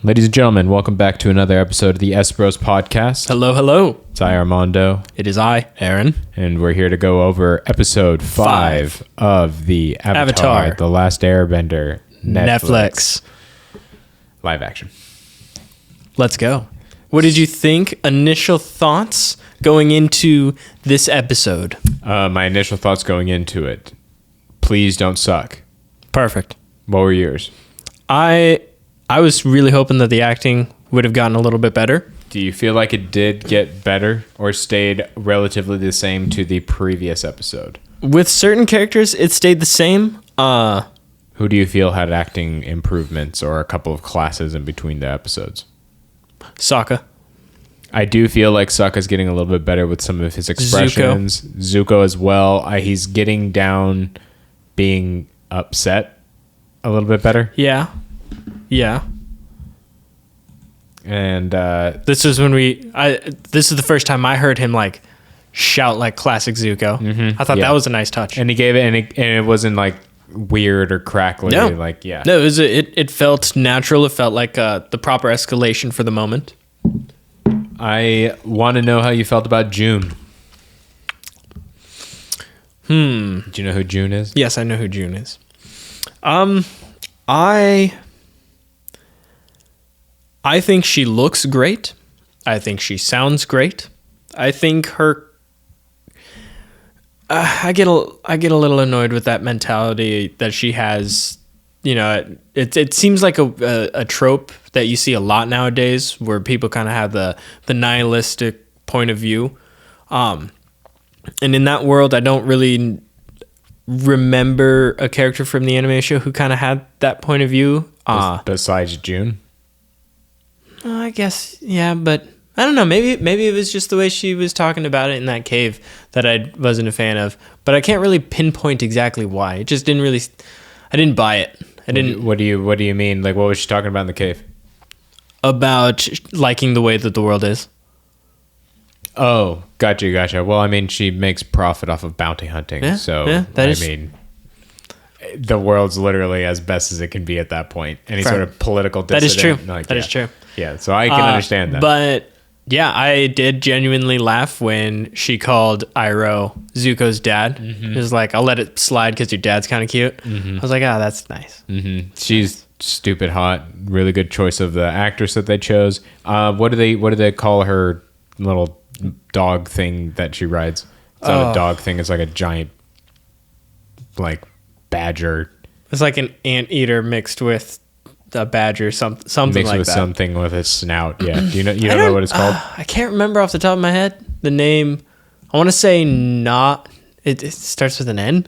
Ladies and gentlemen, welcome back to another episode of the S-Bros podcast. Hello, hello. It's I, Armando. It is I, Aaron. And we're here to go over episode 5 of the Avatar, The Last Airbender, Netflix. Live action. Let's go. What did you think? Initial thoughts going into this episode? My initial thoughts going into it. Please don't suck. Perfect. What were yours? I was really hoping that the acting would have gotten a little bit better. Do you feel like it did get better or stayed relatively the same to the previous episode? With certain characters, it stayed the same. Who do you feel had acting improvements or a couple of classes in between the episodes? Sokka. I do feel like Sokka's getting a little bit better with some of his expressions. Zuko as well. He's getting down being upset a little bit better. Yeah. And this is when this is the first time I heard him like shout like classic Zuko. Mm-hmm. I thought that was a nice touch. And he gave it, and it wasn't like weird or crackly. No. Like, yeah. No, it felt natural. It felt like the proper escalation for the moment. I want to know how you felt about June. Do you know who June is? Yes, I know who June is. I think she looks great. I think she sounds great. I think her. I get a little annoyed with that mentality that she has. You know, it seems like a trope that you see a lot nowadays, where people kind of have the nihilistic point of view. And in that world, I don't really remember a character from the anime show who kind of had that point of view. Besides June? I guess, yeah, but I don't know. Maybe it was just the way she was talking about it in that cave that I wasn't a fan of. But I can't really pinpoint exactly why. It just didn't really. I didn't buy it. I didn't. What do you mean? Like, what was she talking about in the cave? About liking the way that the world is. Oh, gotcha. Well, I mean, she makes profit off of bounty hunting, the world's literally as best as it can be at that point. Any sort of political dissident. That is true. Yeah, so I can understand that. But yeah, I did genuinely laugh when she called Iroh Zuko's dad. Mm-hmm. It was like, I'll let it slide because your dad's kind of cute. Mm-hmm. I was like, that's nice. Mm-hmm. She's stupid hot. Really good choice of the actress that they chose. What do they call her little dog thing that she rides? It's not a dog thing. It's like a giant, like, badger. It's like an anteater mixed with a badger, something mixed like with that. Something with a snout. Yeah. Do you know? You don't know what it's called? I can't remember off the top of my head the name. I want to say it starts with an N,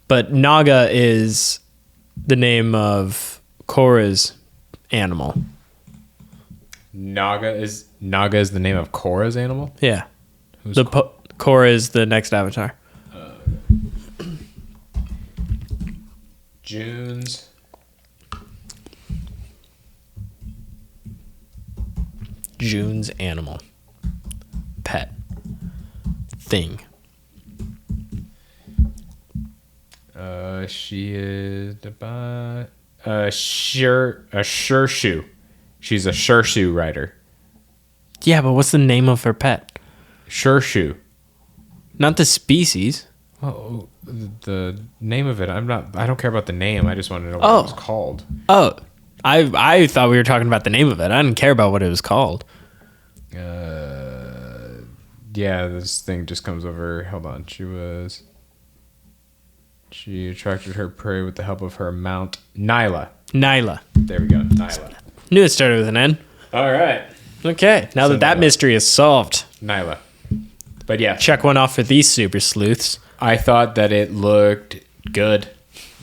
but Naga is the name of Korra's animal. Naga is the name of Korra's animal? Yeah. Korra is the next avatar. June's animal. Pet. Thing. She is a Shershu. She's a Shershu rider. Yeah, but what's the name of her pet? Shershu. Not the species. Oh, the name of it. I don't care about the name. I just want to know what it was called. Oh, I thought we were talking about the name of it. I didn't care about what it was called. Yeah, this thing just comes over. Hold on. She attracted her prey with the help of her mount, Nyla. There we go, Nyla. Knew it started with an N. All right. Okay, now that mystery is solved. Nyla. But yeah. Check one off for these super sleuths. I thought that it looked good.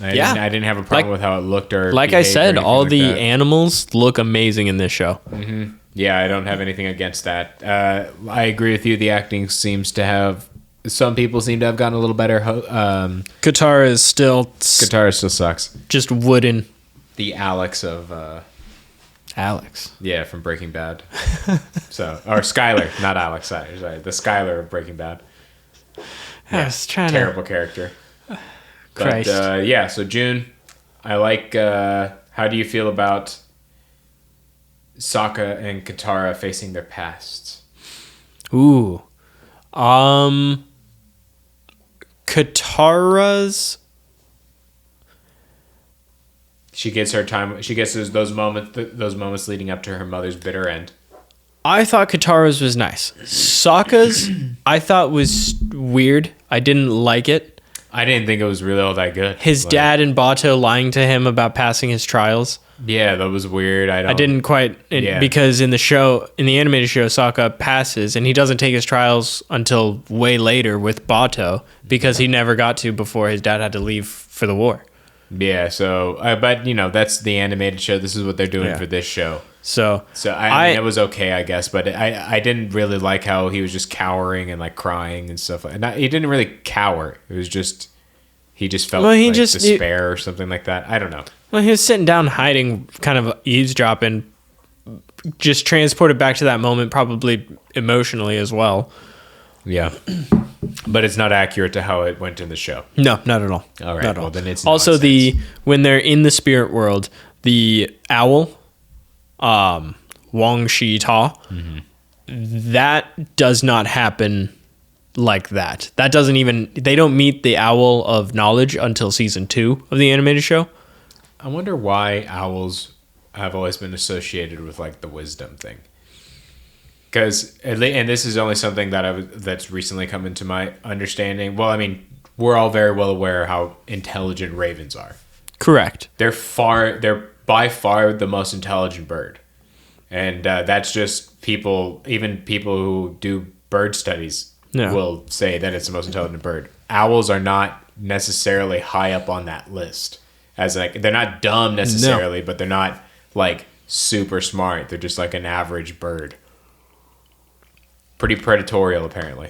I didn't have a problem with how it looked or like I said, all the animals look amazing in this show. Mm-hmm. Yeah, I don't have anything against that. I agree with you. The acting seems to have... Some people seem to have gotten a little better. Katara still sucks. Just wooden. The Alex of... Alex. Yeah, from Breaking Bad. Or Skylar, not Alex. Sorry, the Skylar of Breaking Bad. I was trying terrible character. Christ. But, so June, I like... how do you feel about Sokka and Katara facing their pasts. Ooh. Katara's. She gets her time. She gets those moments leading up to her mother's bitter end. I thought Katara's was nice. Sokka's, I thought was weird. I didn't like it. I didn't think it was really all that good. His dad and Bato lying to him about passing his trials. Yeah, that was weird. I didn't quite because in the animated show, Sokka passes and he doesn't take his trials until way later with Bato because he never got to before his dad had to leave for the war. Yeah, so but that's the animated show. This is what they're doing for this show. So I mean, it was okay, I guess, but I didn't really like how he was just cowering and like crying and stuff. And he didn't really cower. It was just he just felt despair or something like that. I don't know. Well, he was sitting down, hiding, kind of eavesdropping, just transported back to that moment, probably emotionally as well. Yeah, but it's not accurate to how it went in the show. No, not at all. All right, well then it's also nonsense. when they're in the spirit world, the owl, Wang Shi Ta, that does not happen like that. That doesn't even. They don't meet the owl of knowledge until season 2 of the animated show. I wonder why owls have always been associated with like the wisdom thing. Because, and this is only something that's recently come into my understanding. Well, I mean, we're all very well aware how intelligent ravens are. Correct. They're by far the most intelligent bird. And that's just even people who do bird studies will say that it's the most intelligent bird. Owls are not necessarily high up on that list. As like, they're not dumb necessarily, but they're not like super smart. They're just like an average bird. Pretty predatorial, apparently.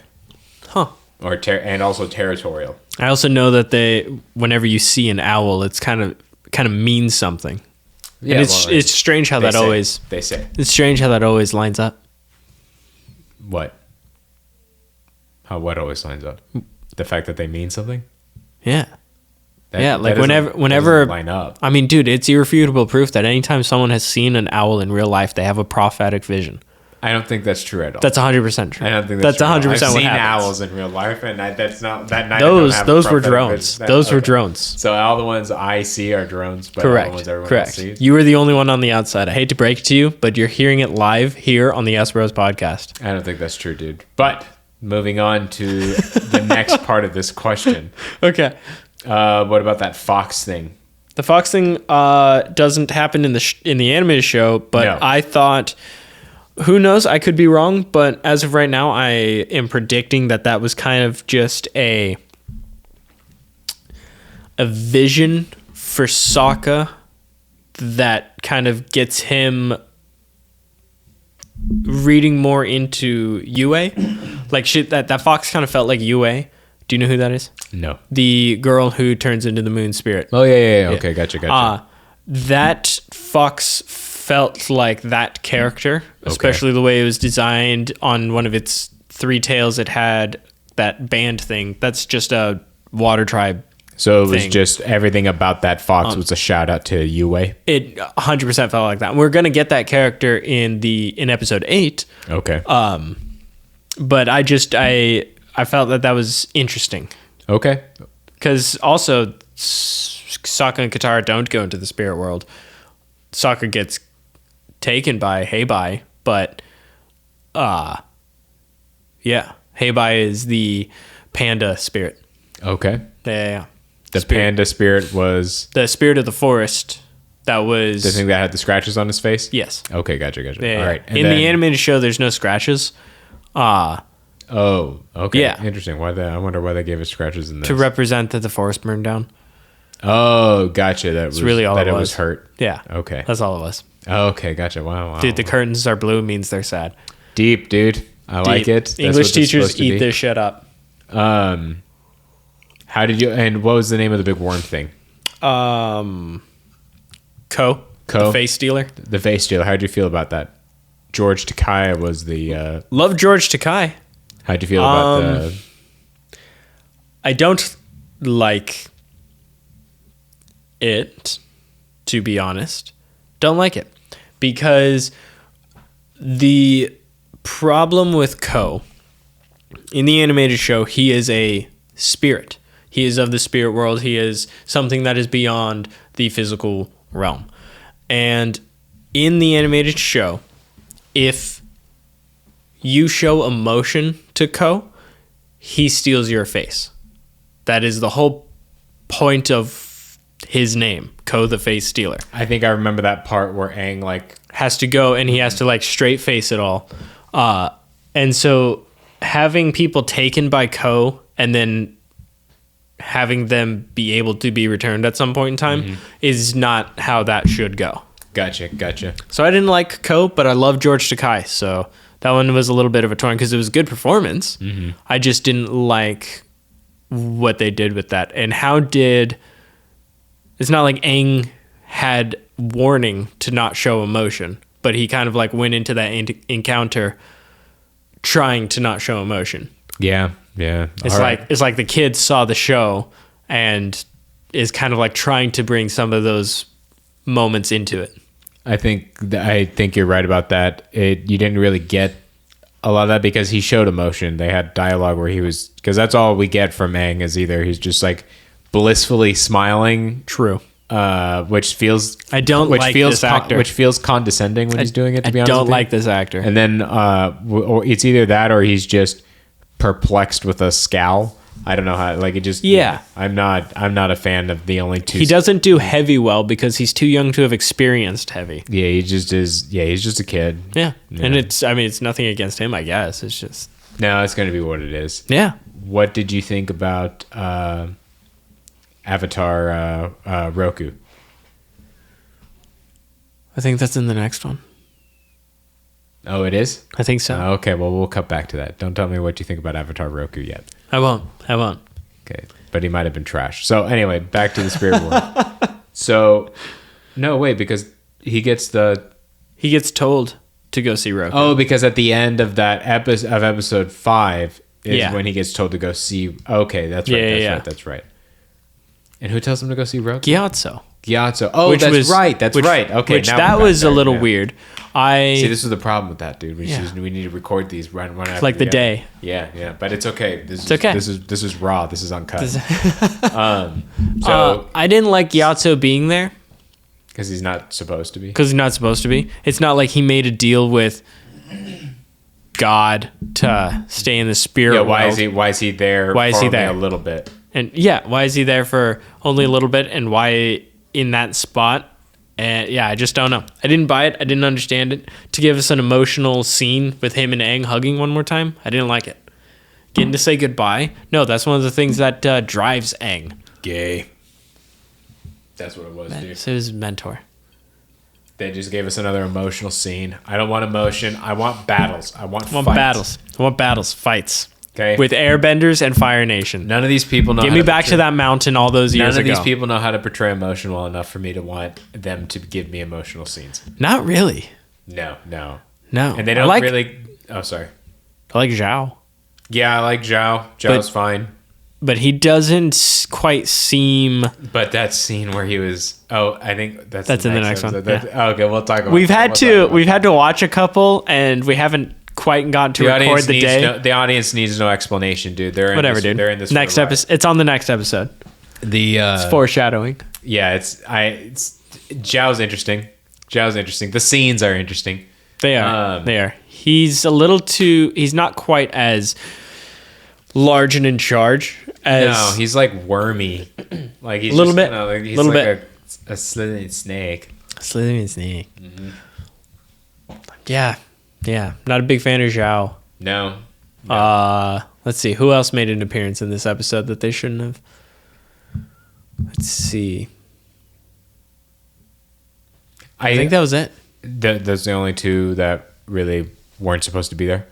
Huh. And also territorial. I also know that whenever you see an owl, it's kind of means something. Yeah, and it's strange how that always. They say it's strange how that always lines up. What? How what always lines up? The fact that they mean something. Yeah. Like whenever line up. I mean, dude, it's irrefutable proof that anytime someone has seen an owl in real life, they have a prophetic vision. I don't think that's true at all. That's 100% true. I don't think that's 100% I've seen happens. owls in real life, and that's not that night. Those were drones. Those were drones. So all the ones I see are drones, but correct. all the ones everyone else sees. You were the only one on the outside. I hate to break it to you, but you're hearing it live here on the S Bros podcast. I don't think that's true, dude. But moving on to the next part of this question. Okay. What about that fox thing? The fox thing doesn't happen in the animated show, but no. I thought. Who knows? I could be wrong, but as of right now, I am predicting that was kind of just a vision for Sokka that kind of gets him reading more into Yue. Like that fox kind of felt like Yue. Do you know who that is? No. The girl who turns into the moon spirit. Oh, yeah. Okay, gotcha. That fox felt like that character, especially the way it was designed. On one of its 3 tails, it had that band thing. That's just a water tribe. So it was just everything about that fox was a shout out to Yue. It 100% felt like that. We're gonna get that character in episode 8. Okay. But I felt that was interesting. Okay. Because also Sokka and Katara don't go into the spirit world. Sokka gets taken by Heibai, but Heibai is the panda spirit. Okay. Yeah. The panda spirit was the spirit of the forest. That was the thing that had the scratches on his face? Yes. Okay, gotcha. Yeah. All right. In the animated show, there's no scratches. Oh, okay. Yeah. Interesting. I wonder why they gave us scratches in this. To represent that the forest burned down. Oh, gotcha. That's really all that it was hurt. Yeah. Okay. That's all it was. Okay, gotcha. Wow. Dude, the curtains are blue means they're sad. Deep, dude. I like it. That's English teachers eat this shit up. How did you, and what was the name of the big worm thing? Ko. The face stealer. The face stealer. How'd you feel about that? George Takei was the... Love George Takei. How'd you feel about the... I don't like it, to be honest. Don't like it. Because The problem with Ko in the animated show, he is a spirit. He is of the spirit world. He is something that is beyond the physical realm. And in the animated show, if you show emotion to Ko, he steals your face. That is the whole point of his name, Ko the Face Stealer. I think I remember that part where Aang like has to go and he has to like straight face it all. And so having people taken by Ko and then having them be able to be returned at some point in time is not how that should go. Gotcha. So I didn't like Ko, but I love George Takei. So that one was a little bit of a torn because it was a good performance. I just didn't like what they did with that. And it's not like Aang had warning to not show emotion, but he kind of like went into that encounter trying to not show emotion. Yeah. It's like the kid saw the show and is kind of like trying to bring some of those moments into it. I think you're right about that. You didn't really get a lot of that because he showed emotion. They had dialogue where because that's all we get from Aang is either he's just like blissfully smiling. True. Which feels this actor. Which feels condescending when he's doing it. To be honest, I don't like this actor. And then, or it's either that or he's just perplexed with a scowl. I don't know how. Like it just. Yeah. I'm not a fan of the only two. He doesn't do heavy well because he's too young to have experienced heavy. Yeah, he just is. Yeah, he's just a kid. Yeah. And it's nothing against him. I guess it's just. No, it's going to be what it is. Yeah. What did you think about Avatar Roku? I think that's in the next one. Oh, it is? I think so. Okay, well, we'll cut back to that. Don't tell me what you think about Avatar Roku yet. I won't. Okay, but he might have been trash. So anyway, back to the spirit world. So, no, wait, because he gets told to go see Roku. Oh, because at the end of that episode 5 is when he gets told to go see. Okay, that's right. That's right. And who tells him to go see Roku? Gyatso. Oh, that's right. Okay, which that was a little weird. See, this is the problem with that, dude. We need to record these right after like the day. Yeah, but it's okay. It's okay. This is raw. This is uncut. I didn't like Gyatso being there because he's not supposed to be. It's not like he made a deal with God to stay in the spirit world. Why is he there? Why is he there? A little bit. And why is he there for only a little bit? And why in that spot? And I just don't know. I didn't buy it. I didn't understand it. To give us an emotional scene with him and Aang hugging one more time, I didn't like it. Getting to say goodbye? No, that's one of the things that drives Aang. Gay. That's what it was, dude. It's his mentor. They just gave us another emotional scene. I don't want emotion. I want battles. I want battles. Fights. Okay. With Airbenders and Fire Nation. None of these people know. Get me back to that mountain all those years ago. None of these people know how to portray emotion well enough for me to want them to give me emotional scenes. Not really. No. And they don't really. Oh, sorry. I like Zhao. Yeah, I like Zhao. Zhao's fine. But he doesn't quite seem. But that scene where he was. Oh, I think that's in the next one. Okay, we'll talk about. We've had to watch a couple, and we haven't quite gotten to record the day. The audience needs no explanation, dude. Dude. They're in this next episode. It's on the next episode. It's foreshadowing. Yeah, it's Zhao's interesting. The scenes are interesting. They are. He's a little too. He's not quite as large and in charge as. No, he's like wormy. Like he's a little bit. He's like a slithering snake. Mm-hmm. Yeah, not a big fan of Zhao. No. Let's see. Who else made an appearance in this episode that they shouldn't have? Let's see. I think that was it. Those are the only two that really weren't supposed to be there.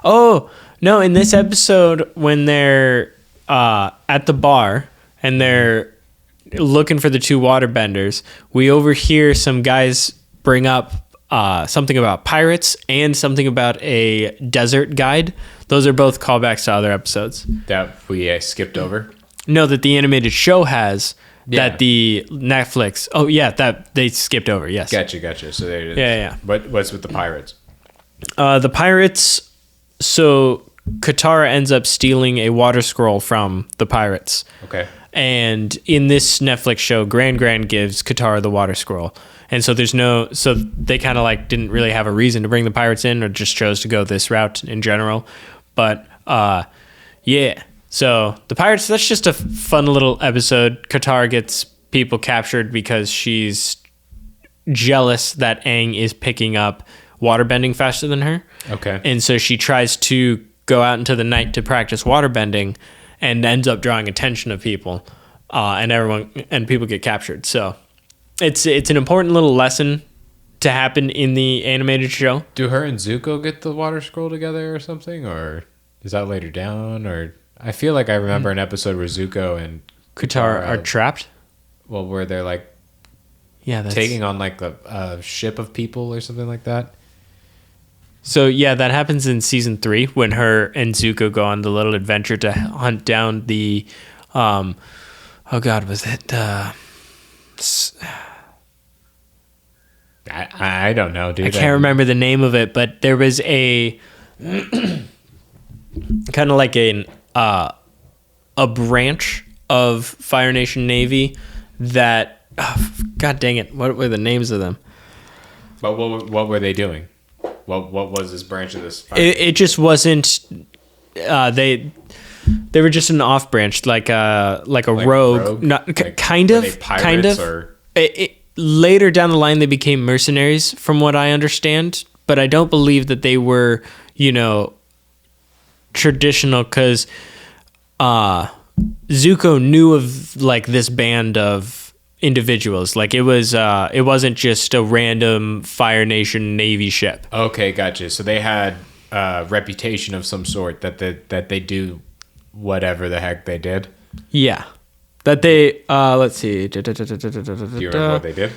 Oh, no. In this episode, when they're at the bar and they're looking for the two waterbenders, we overhear some guys bring up something about pirates and something about a desert guide. Those are both callbacks to other episodes that we skipped over. No, that the animated show has. Yeah. That the Netflix. Oh yeah, that they skipped over. Yes. Gotcha. So there it is. Yeah. What's with the pirates? The pirates. So Katara ends up stealing a water scroll from the pirates. Okay. And in this Netflix show, Grand gives Katara the water scroll. And so so they kind of like didn't really have a reason to bring the pirates in, or just chose to go this route in general. But yeah. So the pirates, that's just a fun little episode. Katara gets people captured because she's jealous that Aang is picking up waterbending faster than her. Okay. And so she tries to go out into the night to practice waterbending and ends up drawing attention of people. And people get captured. So it's an important little lesson to happen in the animated show. Do her and Zuko get the water scroll together or something, or is that later down? Or I feel like I remember an episode where Zuko and Katara are trapped. Well, where they're like taking on like a ship of people or something like that. So yeah, that happens in season 3 when her and Zuko go on the little adventure to hunt down the, oh God, was it? I don't know, dude. I can't remember the name of it, but there was a kind of like a branch of Fire Nation Navy that, God dang it, what were the names of them? But what were they doing? What was this branch of this? It just wasn't. They were just an off branch, like a rogue. Not like, kind of. Or? Later down the line, they became mercenaries, from what I understand. But I don't believe that they were, traditional, because Zuko knew of like this band of individuals. Like it wasn't just a random Fire Nation Navy ship. Okay, gotcha. So they had a reputation of some sort that they do whatever the heck they did. Yeah, that they let's see. Do you remember what they did?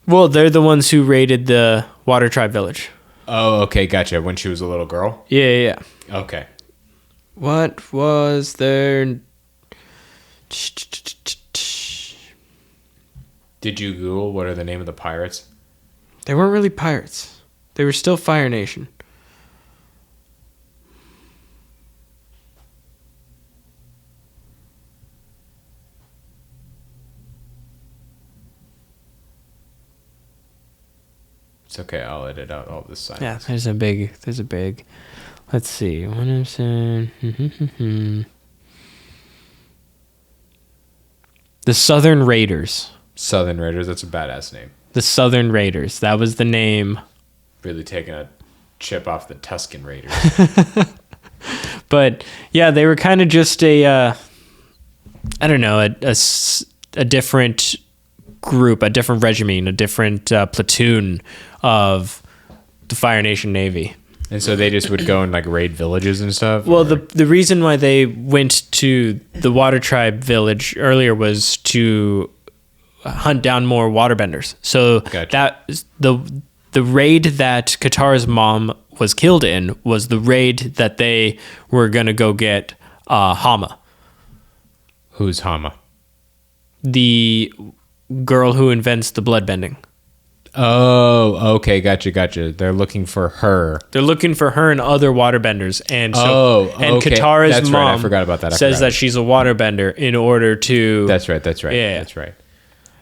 Well, they're the ones who raided the Water Tribe village. Oh, okay, gotcha. When she was a little girl. Yeah. Okay. What was their? Did you Google what are the name of the pirates? They weren't really pirates. They were still Fire Nation. It's okay. I'll edit out all this silence. Yeah, there's a big. Let's see. What I'm saying. The Southern Raiders. Southern Raiders. That's a badass name. The Southern Raiders. That was the name. Really taking a chip off the Tuscan Raiders. But yeah, they were kind of just a different group, a different regiment, a different platoon of the Fire Nation Navy. And so they just would go and like raid villages and stuff? Well, the reason why they went to the Water Tribe village earlier was to hunt down more waterbenders. So gotcha. that the raid that Katara's mom was killed in was the raid that they were going to go get Hama. Who's Hama? The girl who invents the bloodbending. Oh, okay, gotcha. They're looking for her. They're looking for her and other waterbenders, and okay. Katara's That's mom right. I forgot about that. says that she's a waterbender in order to. That's right. Yeah. That's right.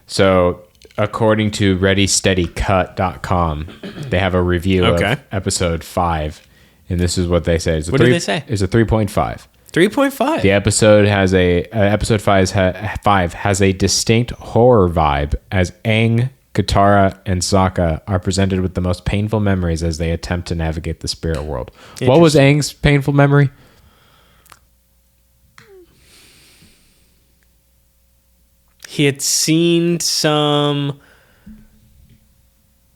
So, according to ReadySteadyCut.com, they have a review of episode 5, and this is what they say. What did they say? It's a 3.5. 3.5. The episode has episode 5 has a distinct horror vibe as Aang, Katara, and Sokka are presented with the most painful memories as they attempt to navigate the spirit world. What was Aang's painful memory? He had seen some.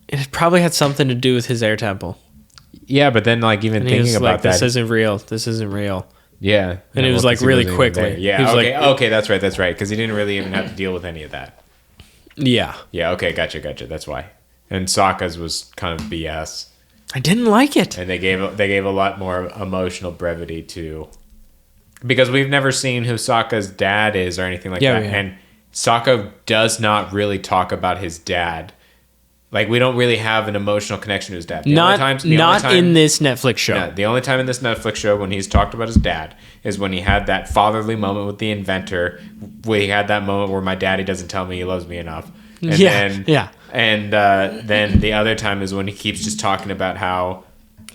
It probably had something to do with his air temple. Yeah, but then like even thinking about like, that, this isn't real. Yeah, and it was like really quickly. Yeah, okay, that's right, because he didn't really even have to deal with any of that. Yeah. Yeah, okay, gotcha. That's why. And Sokka's was kind of BS. I didn't like it. And they gave a lot more emotional brevity to, because we've never seen who Sokka's dad is or anything like that. And Sokka does not really talk about his dad Like, we don't really have an emotional connection to his dad. Not in this Netflix show. No, the only time in this Netflix show when he's talked about his dad is when he had that fatherly moment with the inventor. Where he had that moment where my daddy doesn't tell me he loves me enough. And then the other time is when he keeps just talking about how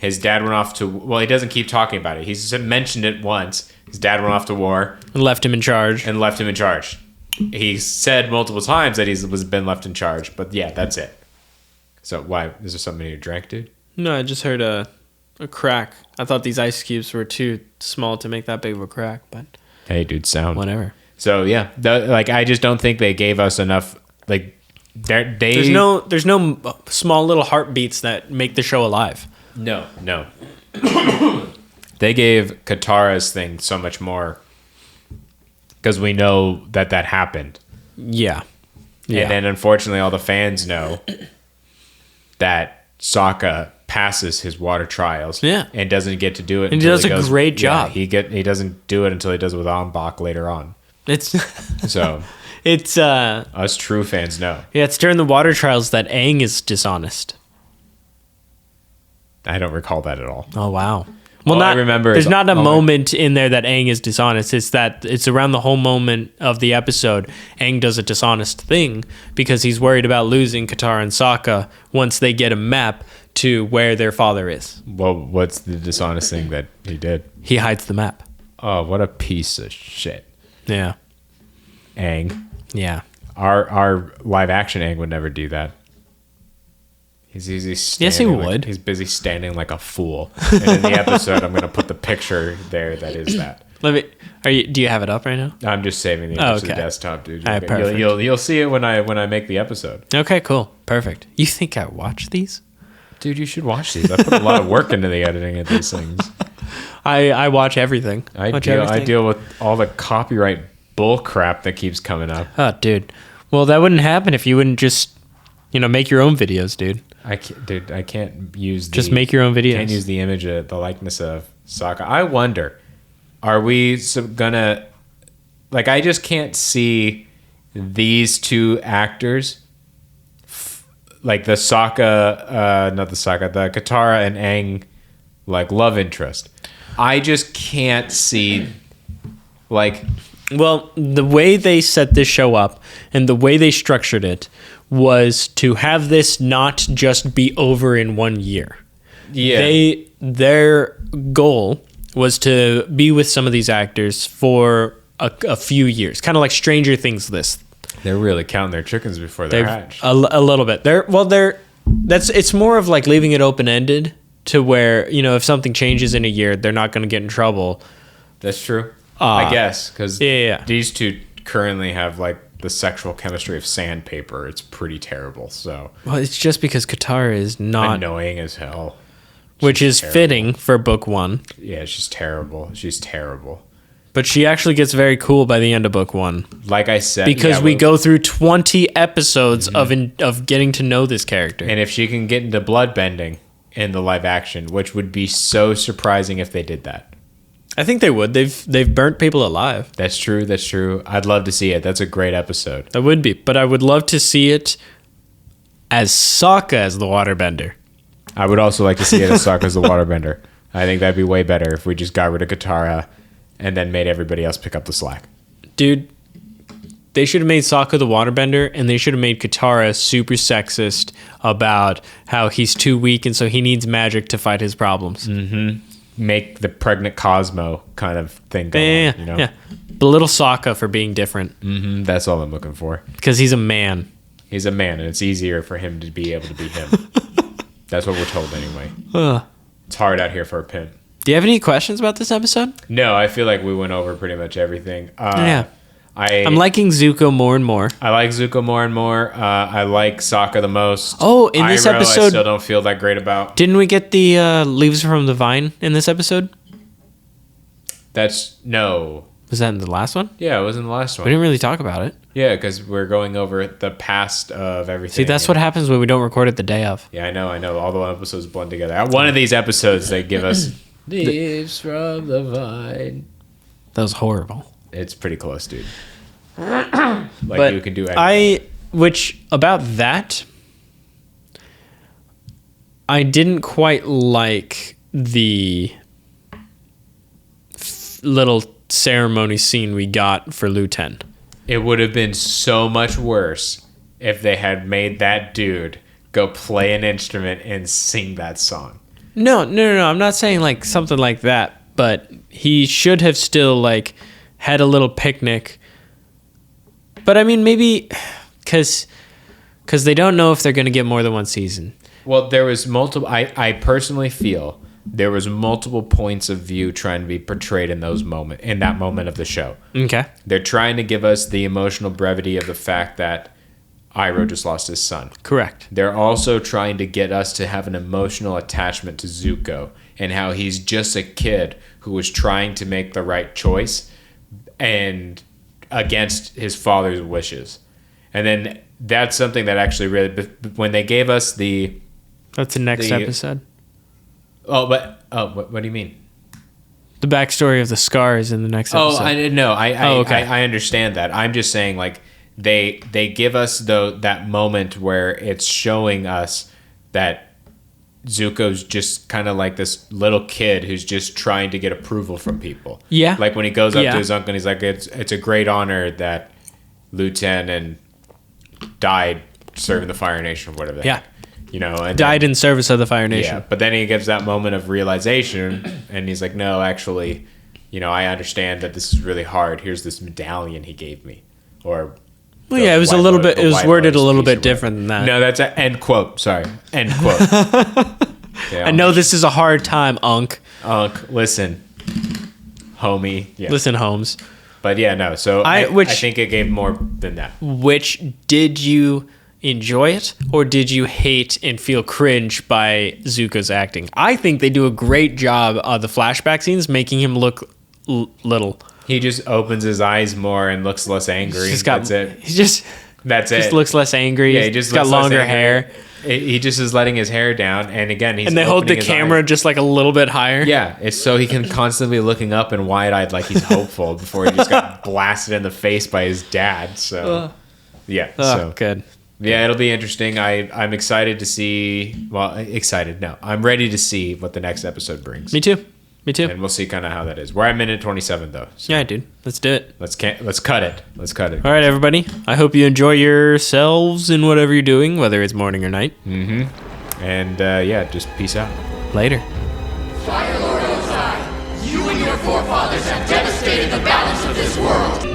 his dad went off to... Well, he doesn't keep talking about it. He's mentioned it once. His dad went off to war. And left him in charge. He said multiple times that he's been left in charge. But yeah, that's it. So why? Is there something you drank, dude? No, I just heard a crack. I thought these ice cubes were too small to make that big of a crack, but... Hey, dude, sound. Whatever. So yeah, I just don't think they gave us enough... Like, there's no small little heartbeats that make the show alive. No. They gave Katara's thing so much more because we know that happened. Yeah. And then unfortunately all the fans know that Sokka passes his water trials and doesn't get to do it. And he does a great job. He doesn't do it until he does it with Anbach later on. It's us true fans know. Yeah, it's during the water trials that Aang is dishonest. I don't recall that at all. Oh wow. Well, I remember there's not a moment in there that Aang is dishonest. It's around the whole moment of the episode. Aang does a dishonest thing because he's worried about losing Katara and Sokka once they get a map to where their father is. Well, what's the dishonest thing that he did? He hides the map. Oh, what a piece of shit. Yeah. Aang. Yeah. Our live action Aang would never do that. He's yes, he would. He's busy standing like a fool. And in the episode, I'm going to put the picture there that is that. Do you have it up right now? I'm just saving the image to the desktop, dude. All right, perfect. You'll see it when I make the episode. Okay, cool. Perfect. You think I watch these? Dude, you should watch these. I put a lot of work into the editing of these things. I watch everything. I deal with all the copyright bull crap that keeps coming up. Oh, dude. Well, that wouldn't happen if you wouldn't just, make your own videos, dude. I can't use just make your own videos. Can't use the image of the likeness of Sokka. I wonder, are we gonna I just can't see these two actors like the Sokka, not the Sokka, the Katara and Aang love interest. I just can't see Well, the way they set this show up and the way they structured it was to have this not just be over in 1 year. Yeah. Their goal was to be with some of these actors for a few years, kind of like Stranger Things this. They're really counting their chickens before they're hatched. A little bit. It's more of leaving it open-ended to where, if something changes in a year, they're not going to get in trouble. That's true. I guess, because these two currently have the sexual chemistry of sandpaper. It's pretty terrible. So, well, it's just because Katara is not annoying as hell, which is terrible. Fitting for book 1. Yeah, she's terrible. But she actually gets very cool by the end of book 1. Like I said, because we go through 20 episodes of getting to know this character. And if she can get into bloodbending in the live action, which would be so surprising if they did that. I think they would. They've burnt people alive. That's true. I'd love to see it. That's a great episode. That would be. But I would love to see it as Sokka as the waterbender. I would also like to see it as Sokka as the waterbender. I think that'd be way better if we just got rid of Katara and then made everybody else pick up the slack. Dude, they should have made Sokka the waterbender, and they should have made Katara super sexist about how he's too weak and so he needs magic to fight his problems. Mm-hmm. Make the pregnant Cosmo kind of thing go on, Yeah. Belittle Sokka for being different. Mm-hmm. That's all I'm looking for. Because he's a man. He's a man, and it's easier for him to be able to be him. That's what we're told anyway. It's hard out here for a pimp. Do you have any questions about this episode? No, I feel like we went over pretty much everything. I'm liking Zuko more and more. I like Zuko more and more. I like Sokka the most. Oh, in this episode, I still don't feel that great about. Didn't we get the Leaves from the Vine in this episode? No. Was that in the last one? Yeah, it was in the last one. We didn't really talk about it. Yeah, because we're going over the past of everything. See, that's what happens when we don't record it the day of. Yeah, I know. All the episodes blend together. One of these episodes, they give us Leaves from the Vine. That was horrible. It's pretty close, dude. But you can do anything. About that, I didn't quite like the little ceremony scene we got for Luten. It would have been so much worse if they had made that dude go play an instrument and sing that song. No. I'm not saying like something like that, but he should have still like had a little picnic. But I mean, maybe because they don't know if they're going to get more than one season. Well, there was multiple. I personally feel there was multiple points of view trying to be portrayed in that moment of the show. Okay. They're trying to give us the emotional brevity of the fact that Iroh just lost his son. Correct. They're also trying to get us to have an emotional attachment to Zuko and how he's just a kid who was trying to make the right choice and against his father's wishes. And then that's something that actually really, when they gave us that's the next episode. What do you mean? The backstory of the scars in the next episode. Oh, I didn't know. Okay. I understand that. I'm just saying, like, they give us that moment where it's showing us that Zuko's just kind of like this little kid who's just trying to get approval from people. Yeah. Like when he goes up to his uncle and he's like, it's a great honor that Lieutenant died serving the Fire Nation or whatever. Yeah. You know, and died in service of the Fire Nation. Yeah, but then he gives that moment of realization and he's like, no, actually, you know, I understand that this is really hard. Here's this medallion he gave me. Or well, yeah, it was a little bit, it was worded a little bit different than that. No, that's an end quote. Sorry. End quote. I know this is a hard time, Unc. Unc, listen. Homie. Yeah. Listen, Holmes. But yeah, no. So I think it gave more than that. Which, did you enjoy it or did you hate and feel cringe by Zuko's acting? I think they do a great job of the flashback scenes, making him look little. He just opens his eyes more and looks less angry. That's it. That's it. Just looks less angry. Yeah, he just got longer hair. He just is letting his hair down, and again, and they hold the camera just like a little bit higher. Yeah, it's so he can constantly looking up and wide-eyed like he's hopeful before he just got blasted in the face by his dad. So, yeah. So good. Yeah, it'll be interesting. I'm excited to see. Well, excited. No, I'm ready to see what the next episode brings. Me too. And we'll see kind of how that is. We're at minute 27 though. So yeah, dude. Let's do it. Let's cut it. All right, everybody. I hope you enjoy yourselves in whatever you're doing, whether it's morning or night. Mm-hmm. And yeah, just peace out. Later. Fire Lord Ozai, you and your forefathers have devastated the balance of this world.